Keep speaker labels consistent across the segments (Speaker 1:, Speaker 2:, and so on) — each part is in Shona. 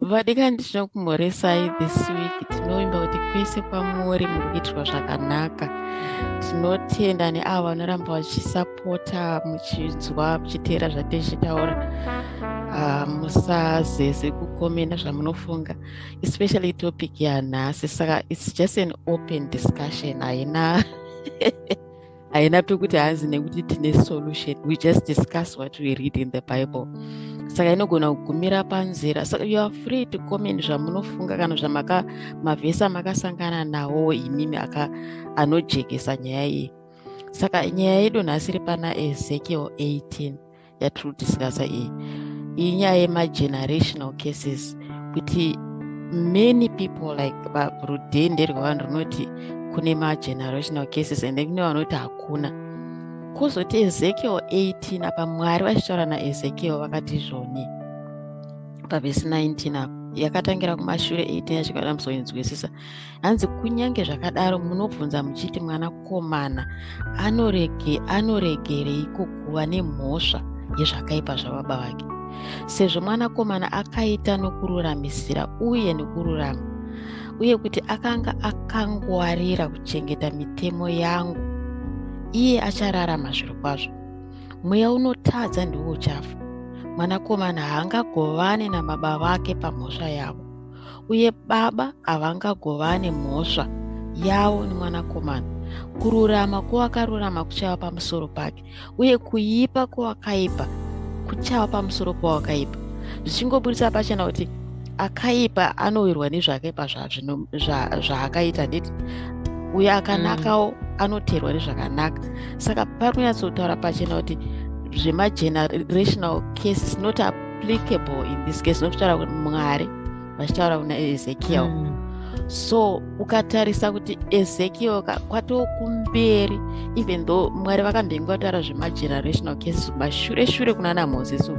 Speaker 1: Vadikani tinokumhoresai this week. Tinovimba kuti kwese kwamuri muri kuitirwa zvakanaka. Tinotenda neavo vanoramba vachisapota, muchinzwa, muchiteera zvatichitaura. Musazeze kukomenda zvamunofunga, especially topic yanhasi. Saka it's just an open discussion. Haina pekuti hanzi nekuti tine solution. We just discuss what we read in the Bible. Saka inogona kugumira panzira. Saka you are free to comment zvamunofunga kana mavhesi amakasangana nawo imimi anojekesa nyaya iyi. Saka nyaya yedu nhasi iri pana Ezekiel 18 yatiri kudiscussa iyi. Iyi nyaya yema-generational cases, kuti many people like rudende rwevanhu runoti kune ma-generational cases and kune vanoti hakuna. Kozoti Ezekiel 18 apa Mwari vachitaura naEzekiel vakati zvoni pavhesi 19 apa yakatangira kumashure 18 yachikada muzoinzwisisa. Hanzi kunyange zvakadaro munobvunza muchiti mwanakomana anoregereiko kuva nemhosva yezvakaipa zvababa vake, sezvo mwanakomana akaita nokururamisira uye nokururama, uye kuti akanga akangwarira kuchengeta mitemo yangu, iye achararama zviro kwazvo. Mweya unotadza ndiwo uchafa. Mwanakomana haangagovane nababa vake pamhosva yavo, uye baba havangagovane mhosva yavo nemwanakomana. Kururama kwowakarurama kuchava pamusoro pake, uye kuipa kwowakaipa kuchava pamusoro powakaipa. Zvichingobudisa pachena kuti akaipa anowirwa nezvakaipa zvaakaita, nditi uye akanakawo anoteerwa nezvakanaka. Saka pari kunyatsotaura pachena kuti zvema-generational cases not applicable in this case, nokutaura kuti Mwari vachitaura kuna Ezekiel. So ukatarisa kuti Ezekiel kwatokumberi, even though Mwari vakambenga kutaura zvema-generational cases mashure kunana Moses,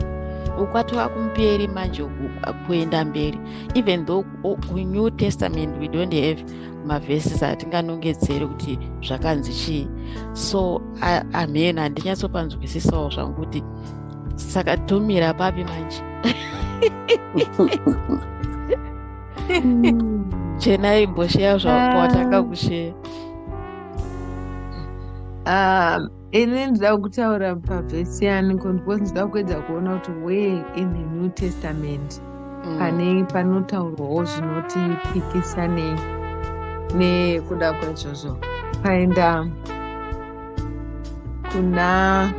Speaker 1: ukwatova kumberi manje kuenda mberi, even though kuNew Testament we don't have mavhesi atinganongedzere kuti zvakanzi chii. So amen, handinyatsopanzwisisawo zvangu kuti saka tomira papi manje. Chenai mbosheya zvapo watakakusheya.
Speaker 2: Ini ndida kutaura pavhesi yaniko because ndida kuedza kuona kuti where in the New Testament panotaurwawo zvinotipikisa nekuda kwaizvozvo. Paenda kuna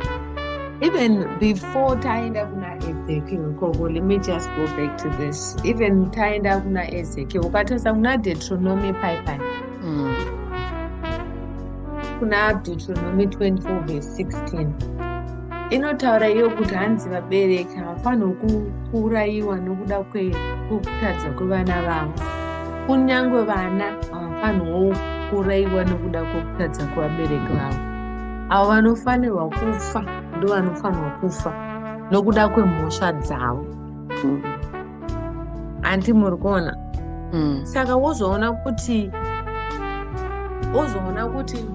Speaker 2: even before taenda kuna Ezekiel koko, let me just go back to this. Even taenda kuna Ezekiel ukatarisa kuna Deuteronomy pipeline, kuna Deuteronomy 24 verse 16 inotaura iyo kuti hanzi vabereki havafanirwi kuurayiwa nokuda kwekutadza kwevana vavo. Kunyange vana havafanirwi kuurayiwa nokuda kwekutadza kwevabereki vavo. Avo vanofanirwa kufa ndo vanofanirwa kufa nokuda kwemhosva dzavo. Handi muri kuona? Saka wozoona kuti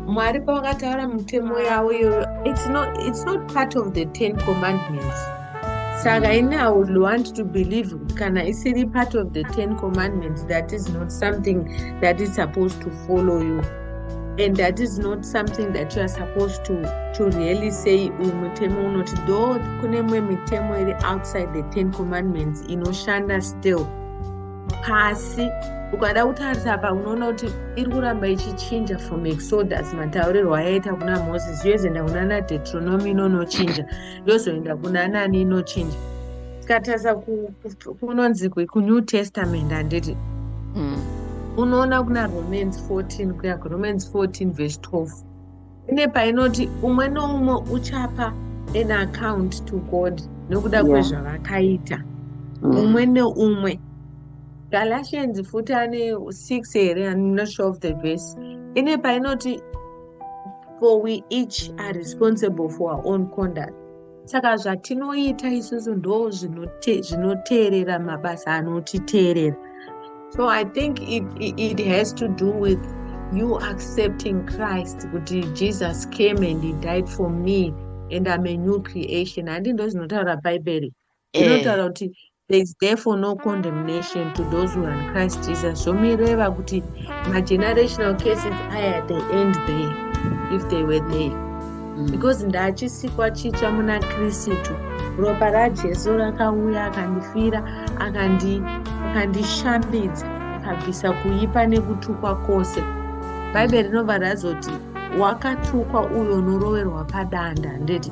Speaker 2: Mwari pavakataura mitemo yavo iyoyo, it's not part of the 10 commandments. Saka I would want to believe kana isiri part of the 10 commandments, that is not something that is supposed to follow you, and that is not something that you are supposed to really say mutemo unoti, though kune mwe mitemo iri outside the 10 commandments inoshanda still. Pasi ukada kutarisa pa unoona kuti iri kuramba ichichinja from Exodus, mataurirwo ayaita kuna Moses, yozoenda kuna naDeuteronomy inonochinja, yozoenda kuna nani inochinja. Tikatarisa kunonzi kuNew Testament handiti unoona kuna Romans 14 kuya kuRomans 14 verse 12 ine painoti umwe noumwe uchapa an account to God nokuda kwezvavakaita, umwe neumwe. Galatians futi ane 6 here, I'm not sure of the verse. Ine painoti for we each are responsible for our own conduct. Saka zvatinoita isusu ndo zvinoteerera mabasa anotiteerera. So I think it has to do with you accepting Christ, kuti Jesus came and he died for me and I'm a new creation. Handi ndo zvinotaura Bible. inotaura kuti there is therefore no condemnation to those who are in Christ Jesus. Zvomireva kuti ma-generational cases aya they end there if they were there. Because ndachisikwa chitsva muna Kristu, ropa raJesu rakauya akandifira akandishambidza akabvisa kuipa nekutukwa kwose. Bhaibheri rinobva razoti wakatukwa uyo unoroverwa padanda. Ndeti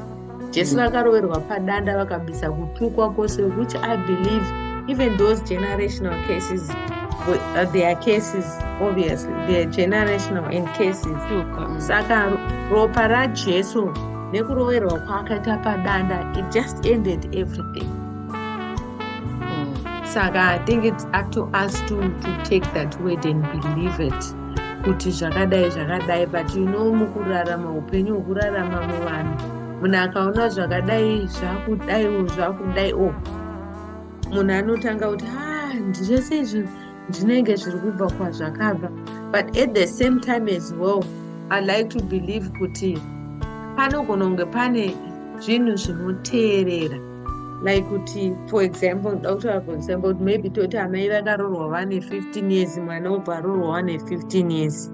Speaker 2: Jesu vakaroverwa padanda vakabvisa kutukwa kwose, which I believe even those generational cases, they are cases, obviously they are generational in cases. Saka ropa raJesu nekuroverwa kwaakaita padanda, it just ended everything. Saka I think it's up to us to take that word and believe it. Kuti zvakadai, but you know, mukurarama upenyu hwekurarama muvanhu, munhu akaona zvakadai zvakudai munhu anotanga kuti zvese izvi zvinenge zviri kubva kwazvakabva. But at the same time as well, I like to believe kuti panogona kunge pane zvinhu zvinoteerera, like kuti for example maybe toti amai vakarorwa vane 15 years, mwana obva arorwa wane 15 years.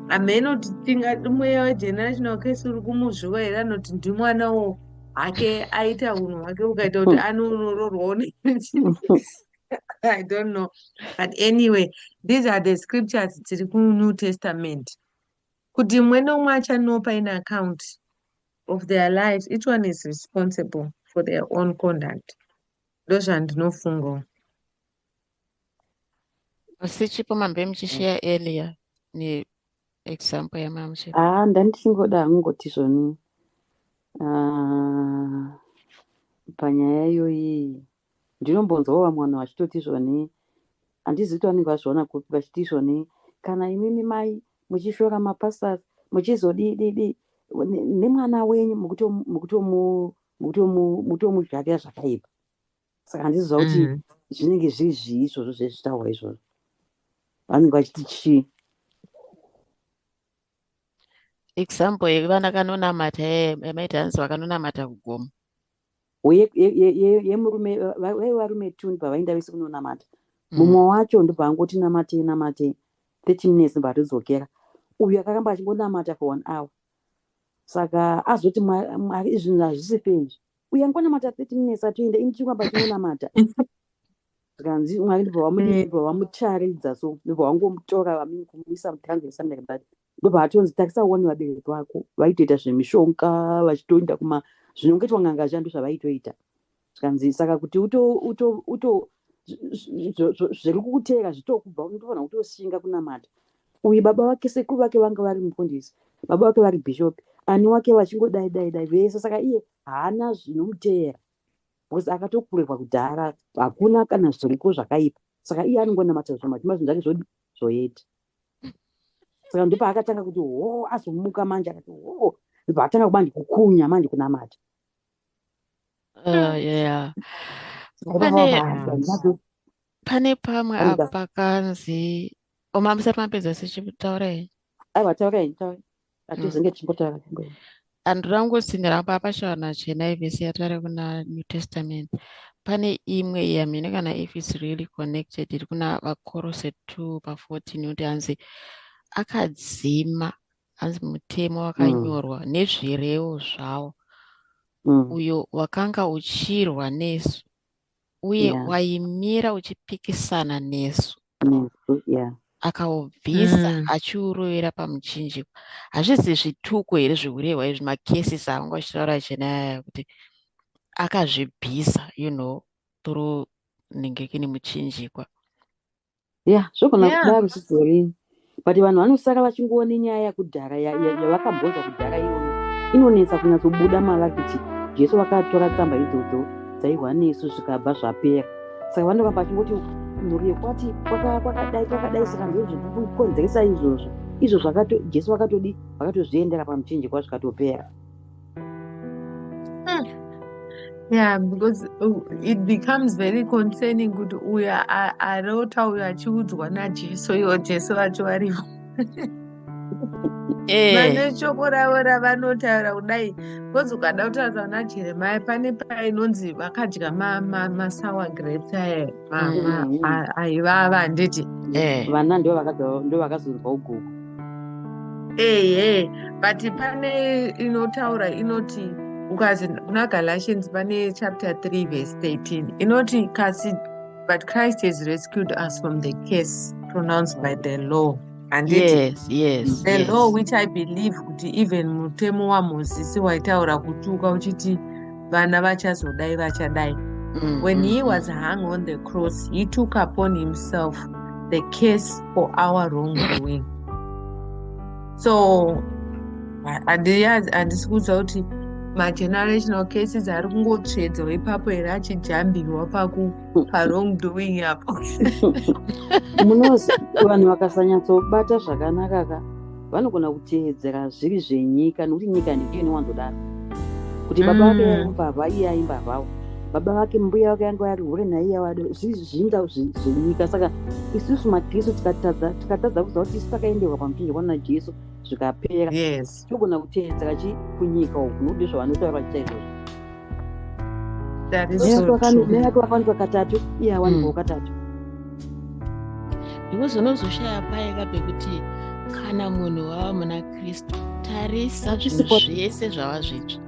Speaker 2: Ameno tingati mweya wegenerational case uri kumuzviwa here, anoti ndimwanawo hake aita unhu hwake ukaita kuti anonororwawo I don't know. But anyway, these are the scriptures dziri kuNew Testament. Kuti mwe nomwe achanopa in account of their lives, each one is responsible for their own conduct. Ndozvandinofunga.
Speaker 1: Sichipo mambe muchishiya earlier ni example yamamuche.
Speaker 3: Ndandichingoda ngoti zvoni panyaya iyoyi ndinombonzwawo vamwe vanhu vachitoti zvoni, handizivi kuti vanenge vazviona kupi, vachiti zvoni kana imimi mai muchishora mapastors muchizodii nemwana wenyu mukutomudyarira zvakaipa. Saka handiziva kuti zvinenge zviri zvii izvozvo zvezvitaurwa izvozvo, vanenge vachiti chii.
Speaker 1: Example yevana kanonamata yamaita vakanonamata kugomo
Speaker 3: yemurume varume 2 pavaenda vese kunonamata. Mumwe wacho ndobvaangoti namatei 30 minutes mbatodzokera. Uyu akakamba achingonamata for 1 hour. Saka azoti Mwari izvinhu hazvisi fezvi, uyu angonamata 30 minutes atoenda, ini chingamba chinonamata. Saka Mwari ndobva vamucharidza, so ndobva vangomutora kumuisa mutransit something like that. Ndobva atonzi takisa uone vabereki vako vaitoita zvemishonga vachitoenda zvinongetwa nganga zvando zvavaitoita. Saka kuti zviri kukutera zvitokubva unotofanira kutoshinga kunamata. Uyu baba vake sekuru vake vanga vari mufundisi, baba vake vari bhishopi, ani wake vachingodai vese. Saka iye haana zvinomutera because akatokurerwa kudhara, hakuna kana zviriko zvakaipa. Saka iye anongonamata zvomatima zvinhu zvake zvoyeta. Saka ndipo akatanga kuti azomuka manje, akati ndipo atanga kuba ndikukunya manje kunamata.
Speaker 1: Yeah. Pane pamwe apa kanzi omamusati mapedza sichitaurei.
Speaker 3: Aiwa, taurei atizenge tichimbotaura.
Speaker 1: Andu rangosinira papashana chena ivhesi yatari kuna New Testament. Pane imwe yamine kana if it's really connected iri kuna vakorose 2:14 kuti hanzi akadzima, hanzi mutemo wakanyorwa nezvirevo zvawo uyo wakanga uchirwa nesu uye waimira uchipikisana nesu, akaubvisa achiurovera pamuchinjikwa. Hazvisi zvituko here zvikurehwa izvi, makesisi avanga achitaura chenaya kuti akazvibvisa through nengekini muchinjikwa.
Speaker 3: Zvogona kudaro zvizorini, but vanhu vanosara vachingoone nyaya yakudhara yavakabvunza kudhara iyoyo inonetsa kunyatsobuda mava kuti Jesu vakatora tsamba idzodzo dzairwa nesu zvikabva zvapera. Saka vanokamba vachingoti nhuri yekwati kwakadai, saka ndozvikukonzeresa izvozvo Jesu vakatozviendera pamuchinjikwa zvikatopera.
Speaker 2: Yeah, because it becomes very concerning kuti uyu arota uyu achiudzwa naJesu, iwo Jesu vacho varivo. vane shoko ravo ravanotaura kudai. Because ukada kutaura naJeremia pane painonzi vakadya masour grapes aivava handiti.
Speaker 3: Vana ndo vakazonzwa ugogo.
Speaker 2: But pane inotaura inoti ukazi kuna Galatians pane chapter 3 verse 13 inoti kasi but Christ has rescued us from the curse pronounced by the law. And the law which I believe kuti even mutemo waMozisi waitaura kutuka uchiti vana vachazodai vachadai. When he was hung on the cross, he took upon himself the curse for our wrongdoing. So handisi kuudza kuti magenerational cases ari kungotsvedzwa ipapo here achijambirwa parongdoing apo.
Speaker 3: Munozi vanhu vakasanyatsobata zvakanaka vanogona kuteedzera zviri zvenyika nokuti nyika ndiyo inowanzodaro kuti baba vake aimbavha iye aimbavhawo, baba vake mbuya vake yange ari hure naiye wado zvinda zvenyika. Saka isusu makristu tikatadza kuziva kuti isu takaenderwa pamuchinjikwa naJesu zvikapera, tinogona kuteedzera kunyika uku nokuti zvavanotaura vachiita izvozvo. Neyake wafanirwa katatu iye awanikwawo katatu.
Speaker 1: Because unozoshaya paya pekuti kana munhu wava muna Kristu tarisa zvinhu zvese zvava zvitsva.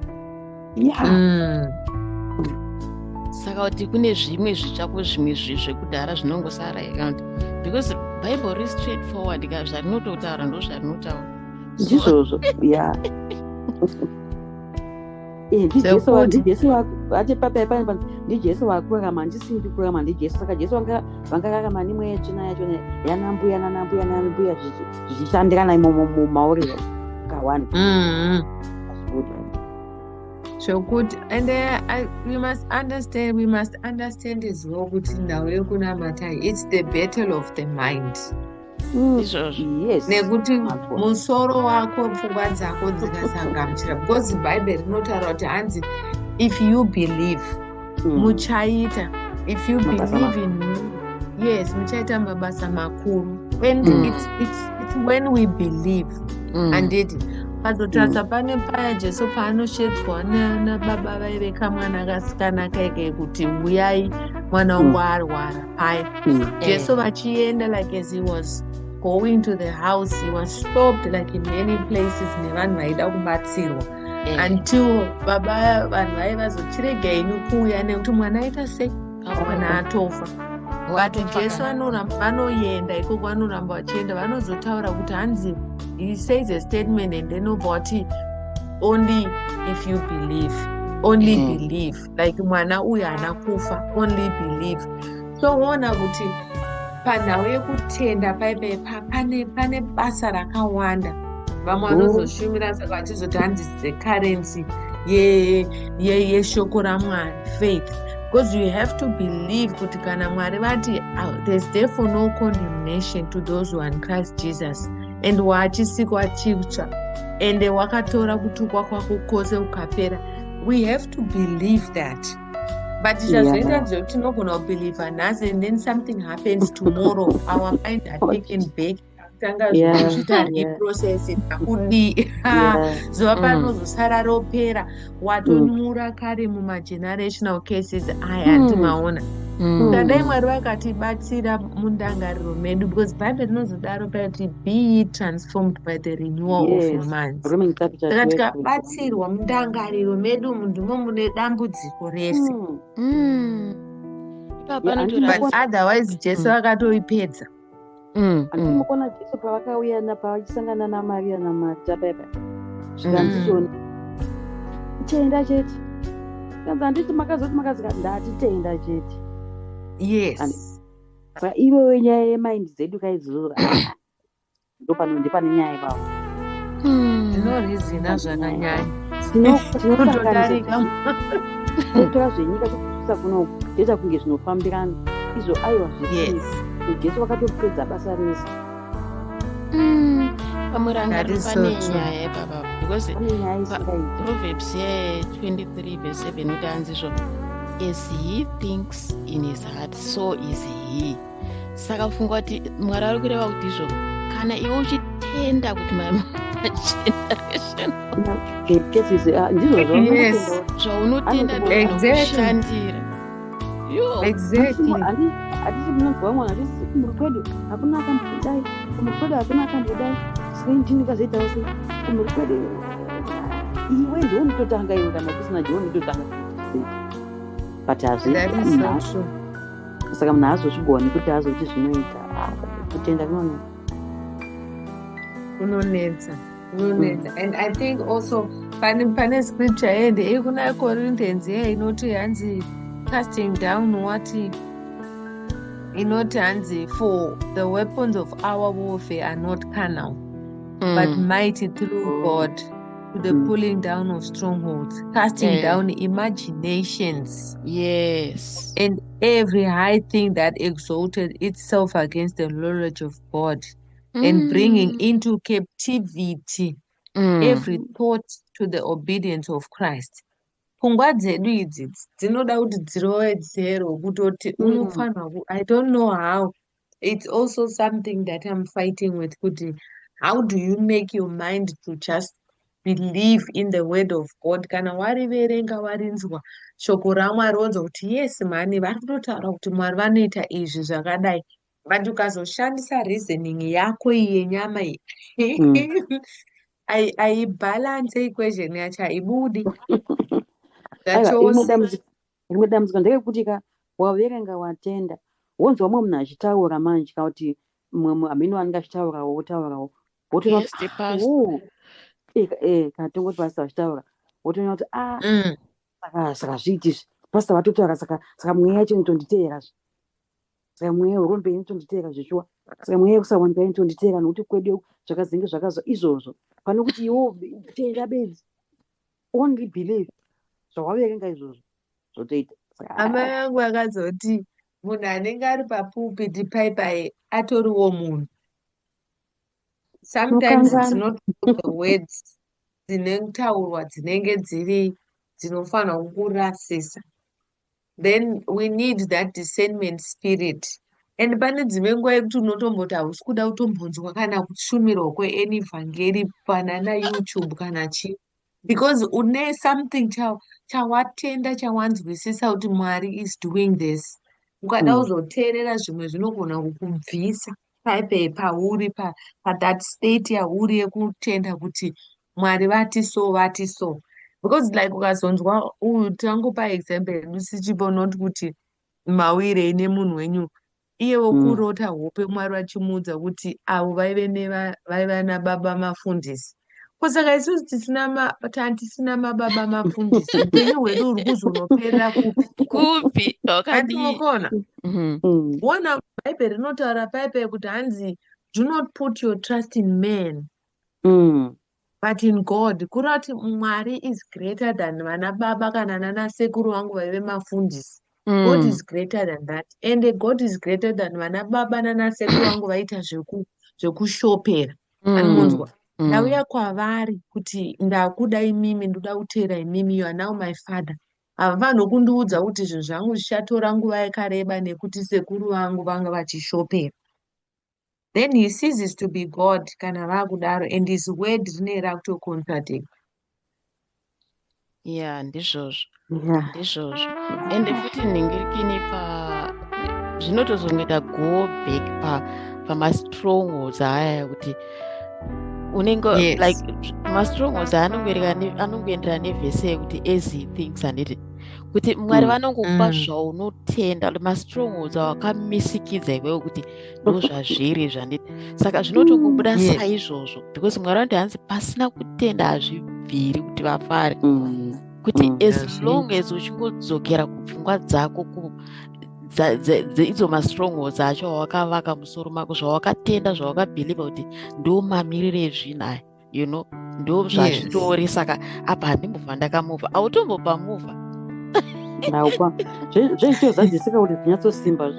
Speaker 1: Saka kuti kune zvimwe zvitsvako zvimwe zvekudhara zvinongosara account because Bible is straightforward ka zvarinototaura ndo zvarinotaura.
Speaker 3: Ndizvozvo. Ndijesu ati papa ndijesu wakurama ndisindi kurama ndijesu. Saka Jesu vangararama nimwe tsvina yacho yanambuya zvichishandirana mumauriro akawanda.
Speaker 2: Zvokuti and we must understand as well kuti ndau yekunamata it's the battle of the mind. Nekuti musoro wako pfungwa dzako dzikasangamchira because Bible rinotaura kuti hanzi if you believe muchaita, if you believe in me, muchaita mabasa makuru. When it's when we believe and it pazotarisa pane paya Jesu paanoshedzwa nababa vaiveka mwana akasikana kaike kuti uyai mwana wangu arwara paya. Jesu vachienda like as he was going to the house, he was stopped like in many places nevanhu vaida kubatsirwa until baba vanhu vaivazochiregei nokuuya nekuti mwana aita sei mwana atofa. But Jesu vanoenda ikoko vanoramba vachienda vanozotaura kuti hanzi he says a statement and then nobody only if you believe, only believe, like mwana uyu haana kufa, only believe. So unoona kuti panhau yekutenda paipepa pane basa rakawanda. Vamwe vanozoshumira saka vachizoti hanzi the currency yeshoko raMwari, faith. Because you have to believe kuti kana Mwari vati there's therefore no condemnation to those who are in Christ Jesus and wachisikwa chitsva and wakatora kutukwa kwako kwose ukapera. We have to believe that. But zvazoita zvekuti tinogona kubelieve nhasi and then something happens tomorrow, our mind are taken back, tanga zvita reprocess takudi zuva panozosara ropera watonura kare mumagenerational cases aya atimaona. Kadai Mwari vakatibatsira mundangariro medu because Bible rinozodaro kuti be ye transformed by the renewal of your minds. Saka tikabatsirwa mundangariro medu ndimo mune dambudziko rese. But otherwise Jesu akatoipedza.
Speaker 3: Atimukona Jesu pavakauya pavachisangana naMaria naMarta paipa zvikandizvoni tenda chete kanza handiti makazoti makazika ndatitenda chete. Saka ivo nyaya yemaindi dzedu kaizvozvo ndopane nyaya ivavo
Speaker 2: zvinorizina zvakanyanya
Speaker 3: tinotora zvenyika tokuisa kunoku toita kunge zvinofambirana izvo aiwa zvisi Jesu wakatopedza basa rese.
Speaker 1: Pamurangari pane nyaya ipapa because Proverbs 23 verse 7 utanzi zvo as he thinks in his heart so is he. Saka funga kuti Mwari ari kureva kuti izvo kana iwe uchitenda kuti generation.
Speaker 3: cases ndizvo
Speaker 2: Yes.
Speaker 1: Zvaunotenda
Speaker 2: Exactly.
Speaker 1: ndokushandira. Yo.
Speaker 2: Exactly.
Speaker 3: hatisi munonzwa vamwe hatisi kumhuri kwedu hakuna akambodai, kumhuri kwedu hakuna akambodai, saka ndini kazoitawo sei kumhuri kwedu. Iwe ndiwo unototanga iwe kana kusina ndiwo unototanga sei, but
Speaker 2: That is so true.
Speaker 3: saka munhu hazozvigoni kuti azoti zvinoita kutenda
Speaker 2: Unonetsa. And I think also pane scripture yende kuna Corinthians inoti hanzi casting down what inoti hanzi for the weapons of our warfare are not carnal but mighty through God to the pulling down of strongholds, casting down imaginations.
Speaker 1: Yes.
Speaker 2: And every high thing that exalted itself against the knowledge of God, and bringing into captivity every thought to the obedience of Christ. Pfungwa dzedu idzi dzinoda kuti dzirowedzerwe kutoti unofanwa I don't know how. It's also something that I'm fighting with kuti how do you make your mind to just believe in the word of God? Kana wariverenga warinzwa shoko raMwari ronzwa kuti yes mani vari kutotaura kuti Mwari vanoita izvi zvakadai, but ukazoshandisa reasoning yako iyi yenyama iyi aibalance equation yacho haibudi.
Speaker 3: rimwe dambudziko nderekuti waverenga watenda wonzwa mumwe munhu achitaura manje kana kuti mumwe amene wanenge achitaurawo wotaurawo wotoona kana tongoti pasita vachitaura wotoona kuti saka zviitizvi pasita vatotaura saka mweya yacho inotonditeera, saka mweya werombe inotonditeera zvishuwa, saka mweya yekusawanika inotonditeera nokuti kwedu zvakazenge zvakazwa izvozvo, pane kuti iwo tenda bedzi only believe zvawaverenga izvozvo zvotoita.
Speaker 2: Amai yangu akazoti munhu anenge ari papulpiti paipai atoriwo munhu. Sometimes it's not the words dzinetaurwa dzinenge dzinofanira kukurasisa. Then we need that discernment spirit. And pane dzimwe nguva yekuti unotomboti hausi kuda kutombonzwa kana kushumirwa kweani vhangeri pana naYouTube kana chii, because une something chawatenda chawanzwisisa kuti Mwari is doing this. Ukada kuzoteerera zvimwe zvinogona kukubvisa pauri that state yauri yekutenda kuti Mwari vati so. Because like ukazonzwa tangopa example yedu sichibonoti kuti mawire nemunhu wenyu iye wokurota hope Mwari vachimudza kuti avo vaiva nababa mafundisi. Kusaka isusu tisina mababa mafundisi, upenyu hwedu huri kuzonoperera
Speaker 1: kupi
Speaker 2: atinokona. Wona bhaibheri rinotaura paipai kuti hanzi do not put your trust in man but in God. Kureva kuti Mwari is greater than vana baba kana nana sekuru vangu vaive mafundisi. God is greater than that, and God is greater than vana baba nana sekuru vangu vaita zvekushopera. Anomunzwa ndauya kwavari kuti ndakuda imimi, ndoda kuteera imimi, you are now my father. Havafaniri kundiudza kuti zvinhu zvangu zvichatora nguva yakareba nekuti sekuru vangu vanga vachishopera. Then he ceases to be God kana vakudaro, and his word rinoera kutocontradict.
Speaker 1: Ndizvozvo. Ende futi ningirikini zvinotozongoita go back pamastrongholds aya kuti unenge like mastrongholds anongoenderana nevhese yekuti as he thinks and it kuti Mwari vanongokupa zvaunotenda, mastrongholds awakamisikidza iwewe kuti ndo zvazviri zvanditi, saka zvinotongobuda saizvozvo because Mwari vanoti hanzi pasina kutenda hazvibviri kuti vafare, kuti as long as uchingodzokera kupfungwa dzako idzo mastrongholds acho awakavaka musoro mako, zvawakatenda zvawakabhiliva kuti ndo mamirire ezvinhu aya, you know, ndo zvazvitori. Saka apa handimbobva ndakamuvha, autombobva muvha
Speaker 3: zvezvitozadzisika kuti zvinyatsosimba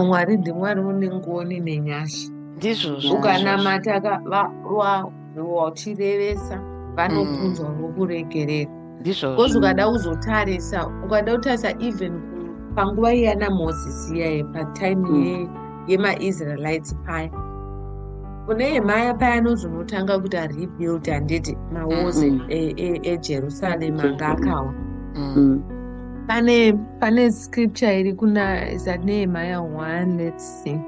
Speaker 2: Mwari ndiMwari une ngoni nenyasha.
Speaker 1: Ndizvozvo
Speaker 2: ukanamata wachirevesa vanobvunzwa vokuregerera. Because ukada kuzotarisa even panguva iyana Moses iyaye patime yemaIsraelites paya. Kunehemaya paya anozonotanga kuti arebuild handiti mawalls eJerusarema anga akawa. Pane scripture iri kuna is that Nehemiah 1, let's see.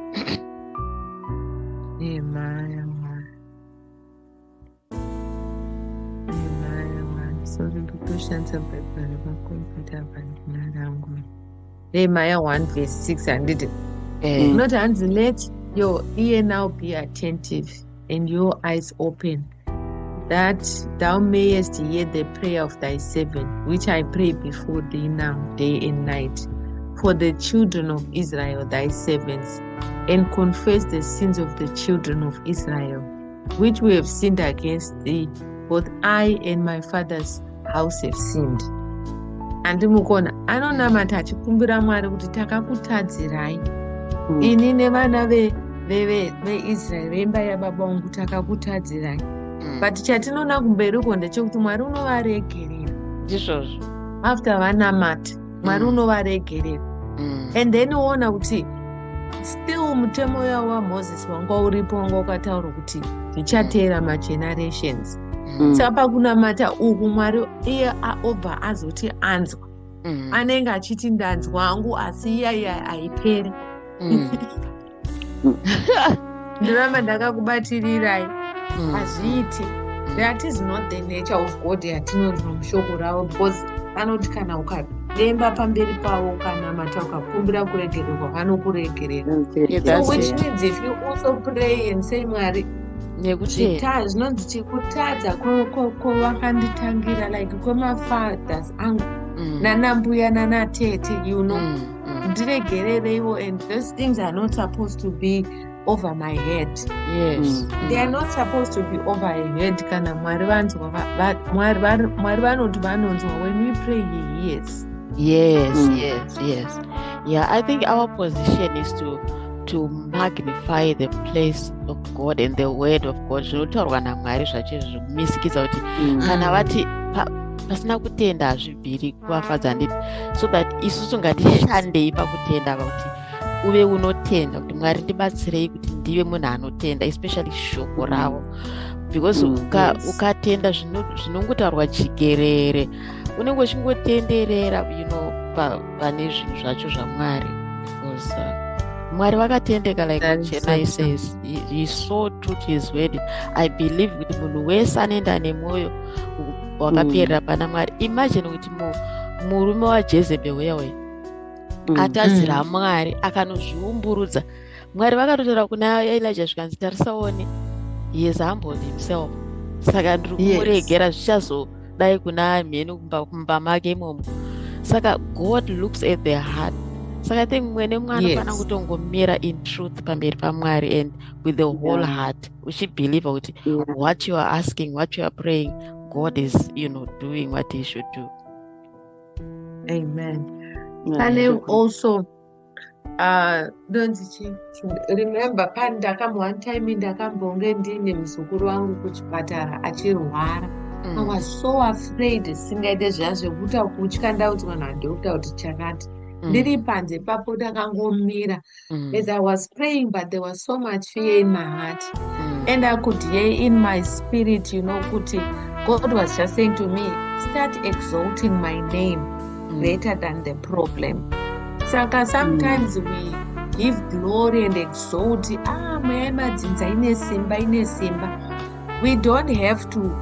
Speaker 2: Nehemiah 1. Sorry, kushanza Bible computer bandina rangu. Nehemiah 1 verse 6 handiti. Not hands, let your ear now be attentive and your eyes open, that thou mayest hear the prayer of thy servant, which I pray before thee now, day and night, for the children of Israel, thy servants, and confess the sins of the children of Israel, which we have sinned against thee. Both I and my father's house have sinned. Andimukona anonamata achikumbira Mwari kuti takakutadzirai ini nevana veIsraeri vemba yababa vangu takakutadzirai. But chatinoona kumberiko ndechekuti Mwari unovaregerera
Speaker 1: ndizvozvo.
Speaker 2: After vanamata Mwari unovaregerera. And then uona kuti still mutemo yavo waMoses wanga uripo, wanga wakataura kuti tichateera magenerations. Saka pakunamata uku Mwari iye obva azoti anzwa. Anenge achiti ndanzwa hangu asi iyaya haiperi. Ndiramba ndakakubatirirai. Hazviiti. That is not the nature of God yatinonzwa mushoko ravo, because anoti kana ukademba pamberi pavo ukanamata ukakumbira kuregererwa vanokuregerera. So which means if you also pray and say Mwari zvinonzi chikutadza kwavakanditangira like kwemafathers angu nanambuya nanatete, you know, ndiregerereiwo, and those things are not supposed to be over my head.
Speaker 1: Yes.
Speaker 2: They are not supposed to be over your head. Kana Mwari vanzwa, Mwari vanoti vanonzwa. When we pray, he hears.
Speaker 1: Yes. Yeah, I think our position is to magnify the place of God and the word of God. Zvinotaurwa naMwari zvacho zvinomisikidza kuti kana vati pasina kutenda hazvibviri kuvafadza nditi, so that isusu ngatishandei pakutenda pakuti uve unotenda kuti Mwari ndibatsirei kuti ndive munhu anotenda, especially shoko ravo, because ukatenda zvinongotaurwa chigerere unenge uchingotenderera pane zvinhu zvacho zvaMwari. Because Mwari vakatendeka, like Chennai says, he is so true to his word. I believe kuti munhu wese anoenda nemwoyo wakaperera pana Mwari. Imagine kuti murume waJezebel wewe atadzira Mwari akanozviumburudza. Mwari vakatotaura kuna Elijah zvikanzi tarisaone, he is humbled himself. Saka ndiri kumuregera zvichazodai kuna mheni kumba make imomo. Saka God looks at the heart. Saka I think mwene mwana fana kutongomira in truth pamberi paMwari and with the whole heart. Uchibelieve kuti what you are asking, what you are praying, God is, doing what he should do.
Speaker 2: Amen. And also, don't remember, one time ndakambonge ndine muzukuru wangu kuchipatara achirwara. I was so afraid singaite zvazvekuta kutya ndauti vanhu vandokuta kuti chakati. Ndiri panze papo ndakangomira as I was praying, but there was so much fear in my heart. And I could hear in my spirit, kuti God was just saying to me, start exalting my name greater than the problem. Saka sometimes we give glory and exalt, mweyamadzinza ine simba. We don't have to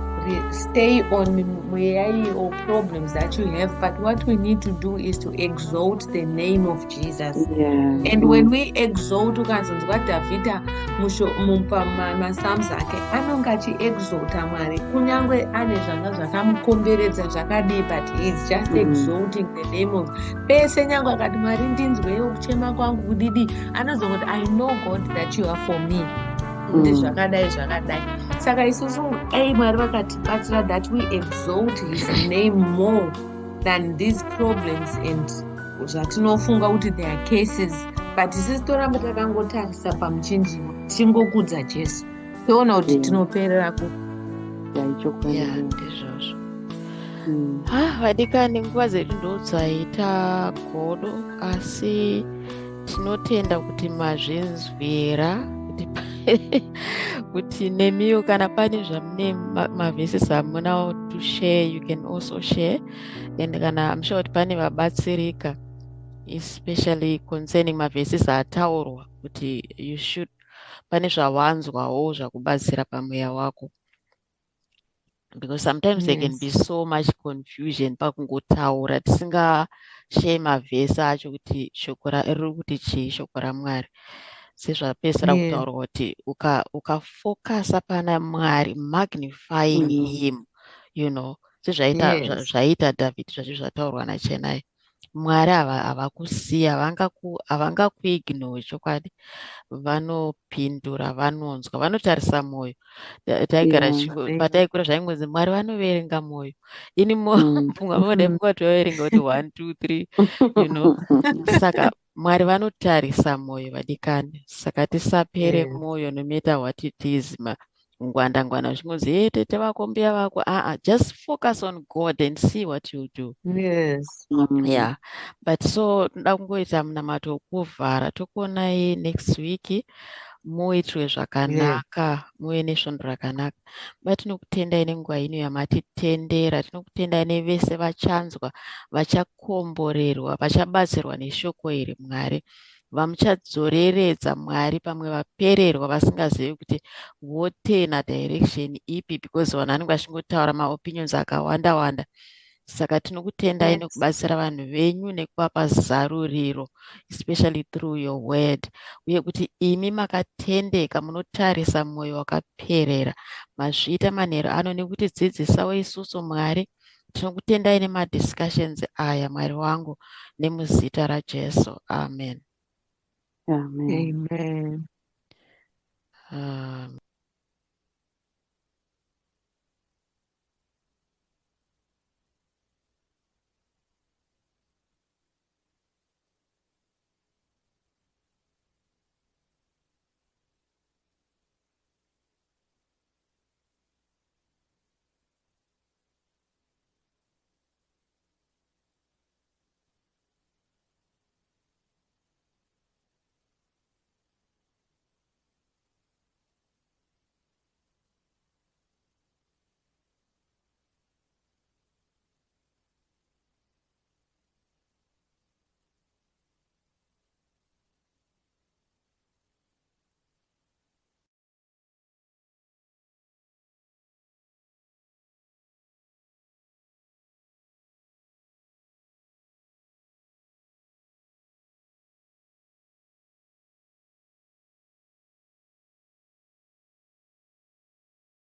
Speaker 2: stay on mweyai or problems that you have, but what we need to do is to exalt the name of Jesus. And when we exalt, ukazonzwa Davhidha mupsalms ake anonga achiexalta Mwari kunyangwe ane zvanga zvakamukomberedza zvakadii, but he is just exalting the name of pese. Nyangwe akati Mwari ndinzwewo kuchema kwangu kudidi, anozongoti I know God that you are for me. Kuti zvakadai. Saka isusu Mwari vakatibatsira that we exalt his name more than these problems and zvatinofunga kuti there are cases, but isusu toramba takangotarisa pamuchinjikwa tichingokudza Jesu, toona kuti tinoperera ku
Speaker 1: ndizvozvo. vadikani nguva dzedu ndodzaita godo, asi tinotenda kuti mazvinzwira kuti nemiwo kana pane zvamune mavhesis amuna to share, you can also share. And kana I'm sure kuti pane vabatsirika, especially concerning mavhesis ataurwa kuti you should, pane zvawanzwawo zvakubatsira pamweya wako, because sometimes there can be so much confusion pakungotaura tisingashaye mavhesi acho kuti shoko riri kuti chii shoko raMwari. Sezvapedzisira kutaurwa kuti ukafokasa pana Mwari, magnifying him, you know, sezvaita David, zvacho zvataurwa naChenai. Mwari havakusiya, havangakuignore chokwadi, vanopindura, vanonzwa, vanotarisa mwoyo. Taigara pataikura zvaingonzi Mwari vanoverenga mwoyo. Ini mumwe toverenga kuti 1 2 3, you know. Saka Mwari vanotarisa mwoyo vadikani. Saka tisapere mwoyo no matter what it is. Ngwanda zvichingonzi tete vako mbiya vako. Just focus on God and see what you do.
Speaker 2: Yes.
Speaker 1: Yeah. But so nda kungoita munamato wokuvhara, tokuonai next week. Muitwe zvakanaka, muve nesvondo rakanaka. Tinokutendai nenguva ino yamatitendera, tinokutendai nevese vachanzwa, vachakomborerwa, vachabatsirwa neshoko iri Mwari, vamuchadzoreredza Mwari pamwe vapererwa vasingazivi kuti votena direction ipi, because vanhu vanenge vachingotaura maopinions akawanda wanda. Saka tinokutendai nekubatsira vanhu venyu nekuvapa zaruriro, especially through your word, uye kuti imi makatendeka munotarisa mwoyo wakaperera, mazviita manheru ano nekutidzidzisawo isusu Mwari. Tinokutendai nemadiscussions aya Mwari wangu, nemuzita raJesu. Amen.
Speaker 3: Amen.
Speaker 2: Amen.